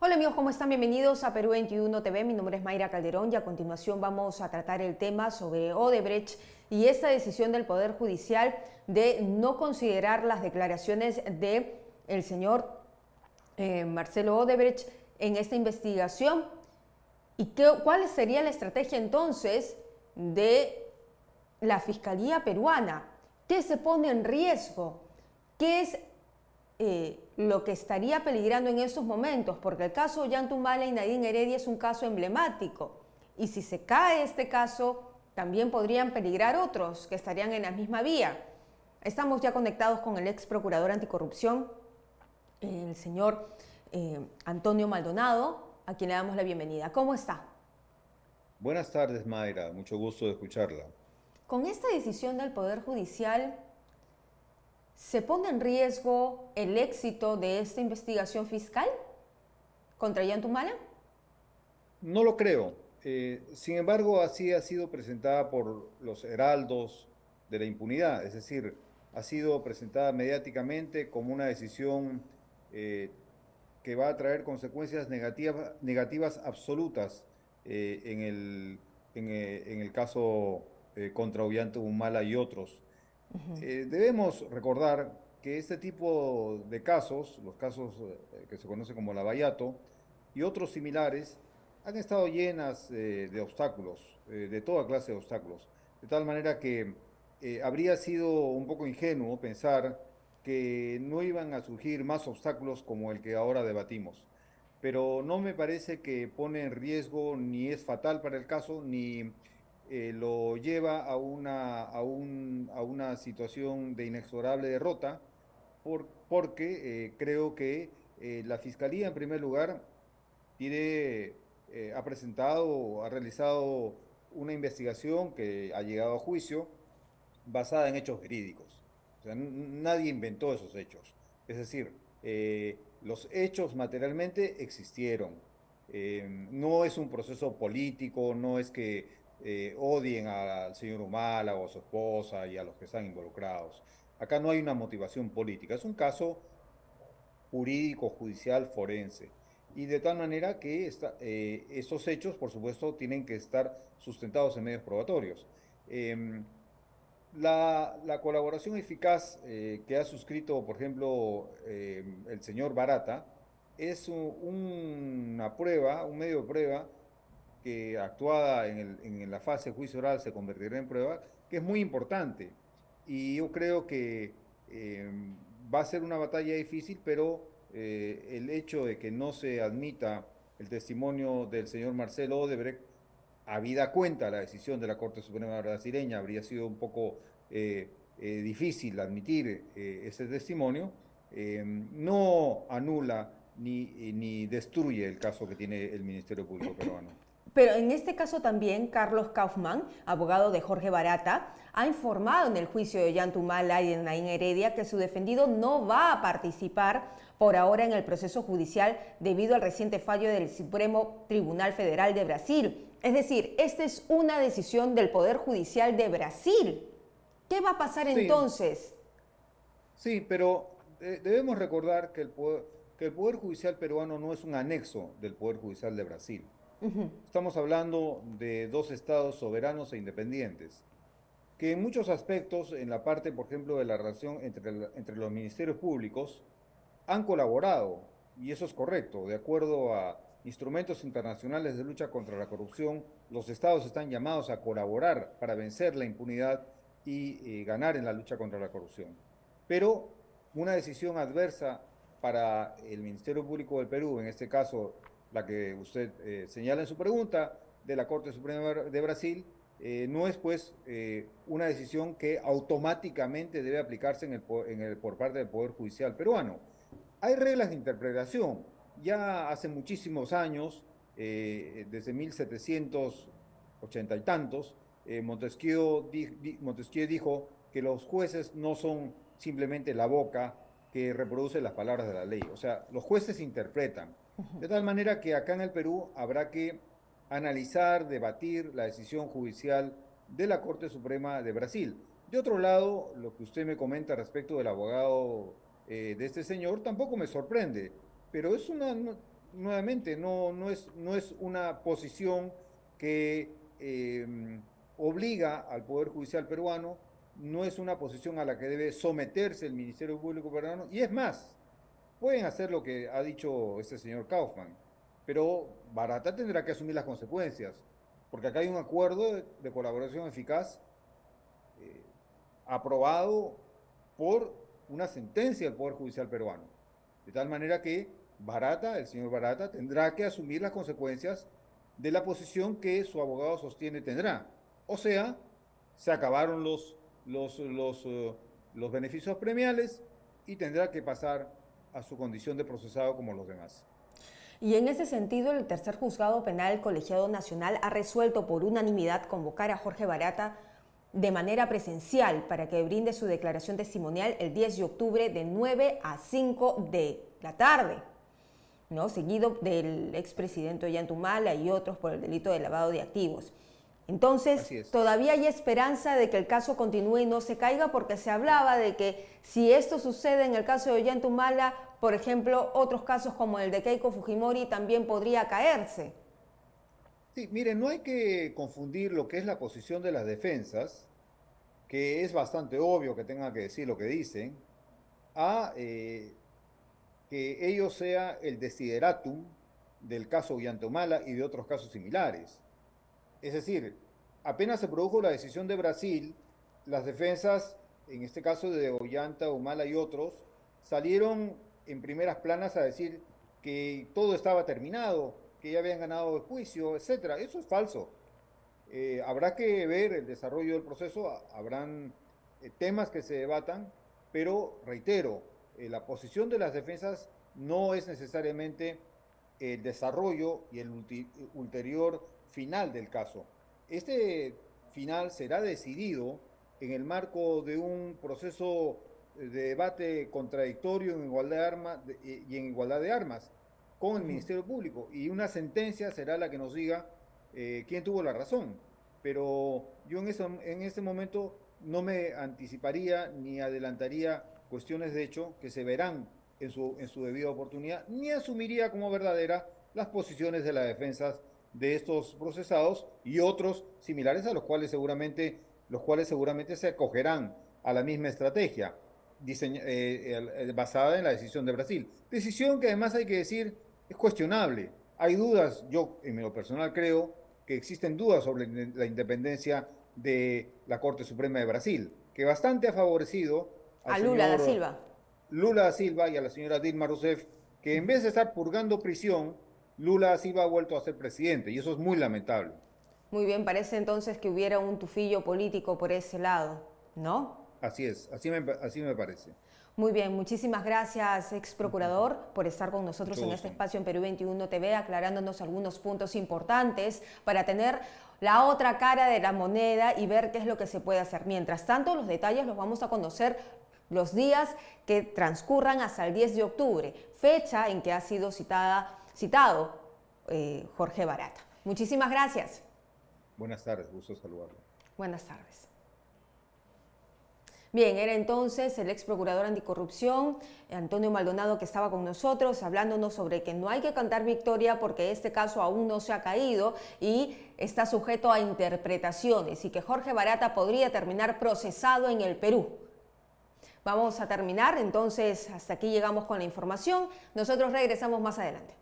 Hola amigos, ¿cómo están? Bienvenidos a Perú 21 TV. Mi nombre es Mayra Calderón y a continuación vamos a tratar el tema sobre Odebrecht y esta decisión del Poder Judicial de no considerar las declaraciones de el señor Marcelo Odebrecht en esta investigación. ¿Y cuál sería la estrategia entonces de la Fiscalía peruana? ¿Qué se pone en riesgo? ¿Qué es lo que estaría peligrando en estos momentos? Porque el caso Ollantumala y Nadine Heredia es un caso emblemático. Y si se cae este caso, también podrían peligrar otros que estarían en la misma vía. Estamos ya conectados con el ex procurador anticorrupción, el señor Antonio Maldonado, a quien le damos la bienvenida. ¿Cómo está? Buenas tardes, Mayra. Mucho gusto de escucharla. Con esta decisión del Poder Judicial, ¿se pone en riesgo el éxito de esta investigación fiscal contra Ollantumala? No lo creo. Sin embargo, así ha sido presentada por los heraldos de la impunidad. Es decir, ha sido presentada mediáticamente como una decisión eh, que va a traer consecuencias negativas absolutas en el caso contra Ollantumala y otros. Debemos recordar que este tipo de casos, los casos que se conocen como Lavallato y otros similares, han estado llenas de obstáculos, de toda clase de obstáculos, de tal manera que habría sido un poco ingenuo pensar que no iban a surgir más obstáculos como el que ahora debatimos. Pero no me parece que pone en riesgo ni es fatal para el caso, ni lo lleva a una situación de inexorable derrota, porque creo que la Fiscalía, en primer lugar, ha presentado, ha realizado una investigación que ha llegado a juicio basada en hechos verídicos. O sea, nadie inventó esos hechos. Es decir, los hechos materialmente existieron. No es un proceso político, no es que odien al señor Humala o a su esposa y a los que están involucrados. Acá no hay una motivación política, es un caso jurídico, judicial, forense. Y de tal manera que estos hechos, por supuesto, tienen que estar sustentados en medios probatorios. Em, la colaboración eficaz que ha suscrito, por ejemplo, el señor Barata, es una prueba, un medio de prueba que actuada en la fase de juicio oral se convertirá en prueba, que es muy importante. Y yo creo que va a ser una batalla difícil, pero el hecho de que no se admita el testimonio del señor Marcelo Odebrecht, habida cuenta la decisión de la Corte Suprema brasileña, habría sido un poco difícil admitir ese testimonio, no anula ni destruye el caso que tiene el Ministerio Público peruano. Pero en este caso también Carlos Kaufmann, abogado de Jorge Barata, ha informado en el juicio de Ollantumala y de Nadine Heredia que su defendido no va a participar por ahora en el proceso judicial debido al reciente fallo del Supremo Tribunal Federal de Brasil. Es decir, esta es una decisión del Poder Judicial de Brasil. ¿Qué va a pasar Sí, entonces? sí, pero debemos recordar que el Poder Judicial peruano no es un anexo del Poder Judicial de Brasil. Estamos hablando de dos estados soberanos e independientes, que en muchos aspectos, en la parte, por ejemplo, de la relación entre los ministerios públicos, han colaborado, y eso es correcto, de acuerdo a instrumentos internacionales de lucha contra la corrupción, los estados están llamados a colaborar para vencer la impunidad y ganar en la lucha contra la corrupción. Pero una decisión adversa para el Ministerio Público del Perú, en este caso la que usted señala en su pregunta, de la Corte Suprema de Brasil, no es pues una decisión que automáticamente debe aplicarse por parte del Poder Judicial peruano. Hay reglas de interpretación. Ya hace muchísimos años, desde 1780 y tantos, Montesquieu dijo que los jueces no son simplemente la boca que reproduce las palabras de la ley. O sea, los jueces interpretan. De tal manera que acá en el Perú habrá que analizar, debatir la decisión judicial de la Corte Suprema de Brasil. De otro lado, lo que usted me comenta respecto del abogado de este señor tampoco me sorprende, pero nuevamente, no es una posición que obliga al Poder Judicial peruano, no es una posición a la que debe someterse el Ministerio Público peruano, y es más, pueden hacer lo que ha dicho este señor Kaufman, pero Barata tendrá que asumir las consecuencias, porque acá hay un acuerdo de colaboración eficaz eh, aprobado por una sentencia del Poder Judicial peruano. De tal manera que Barata, el señor Barata, tendrá que asumir las consecuencias de la posición que su abogado sostiene tendrá. O sea, se acabaron los beneficios premiales y tendrá que pasar a su condición de procesado como los demás. Y en ese sentido, el tercer juzgado penal colegiado nacional ha resuelto por unanimidad convocar a Jorge Barata de manera presencial para que brinde su declaración testimonial el 10 de octubre de 9 a 5 de la tarde, ¿no? Seguido del expresidente Ollantumala y otros por el delito de lavado de activos. Entonces, todavía hay esperanza de que el caso continúe y no se caiga, porque se hablaba de que si esto sucede en el caso de Ollantumala, por ejemplo, otros casos como el de Keiko Fujimori también podría caerse. Sí, miren, no hay que confundir lo que es la posición de las defensas, que es bastante obvio que tengan que decir lo que dicen, a que ello sea el desideratum del caso Ollantumala y de otros casos similares. Es decir, apenas se produjo la decisión de Brasil, las defensas, en este caso de Ollanta, Humala y otros, salieron en primeras planas a decir que todo estaba terminado, que ya habían ganado el juicio, etcétera. Eso es falso. Habrá que ver el desarrollo del proceso, habrán temas que se debatan, pero reitero, la posición de las defensas no es necesariamente el desarrollo y el ulterior final del caso. Este final será decidido en el marco de un proceso de debate contradictorio en igualdad de armas y en igualdad de armas con el Ministerio Público, y una sentencia será la que nos diga quién tuvo la razón. Pero yo en ese momento no me anticiparía ni adelantaría cuestiones de hecho que se verán en su debida oportunidad, ni asumiría como verdadera las posiciones de las defensas de estos procesados y otros similares a los cuales seguramente se acogerán a la misma estrategia basada en la decisión de Brasil. Decisión que además hay que decir es cuestionable. Hay dudas, yo en lo personal creo que existen dudas sobre la independencia de la Corte Suprema de Brasil, que bastante ha favorecido a Lula da Silva. Lula da Silva y a la señora Dilma Rousseff, que en vez de estar purgando prisión, Lula da Silva ha vuelto a ser presidente, y eso es muy lamentable. Muy bien, parece entonces que hubiera un tufillo político por ese lado, ¿no? Así es, así me parece. Muy bien, muchísimas gracias, ex procurador, por estar con nosotros en este espacio en Perú 21 TV, aclarándonos algunos puntos importantes para tener la otra cara de la moneda y ver qué es lo que se puede hacer. Mientras tanto, los detalles los vamos a conocer los días que transcurran hasta el 10 de octubre, fecha en que ha sido citado Jorge Barata. Muchísimas gracias. Buenas tardes, gusto saludarlo. Buenas tardes. Bien, era entonces el ex procurador anticorrupción, Antonio Maldonado, que estaba con nosotros hablándonos sobre que no hay que cantar victoria porque este caso aún no se ha caído y está sujeto a interpretaciones y que Jorge Barata podría terminar procesado en el Perú. Vamos a terminar, entonces hasta aquí llegamos con la información. Nosotros regresamos más adelante.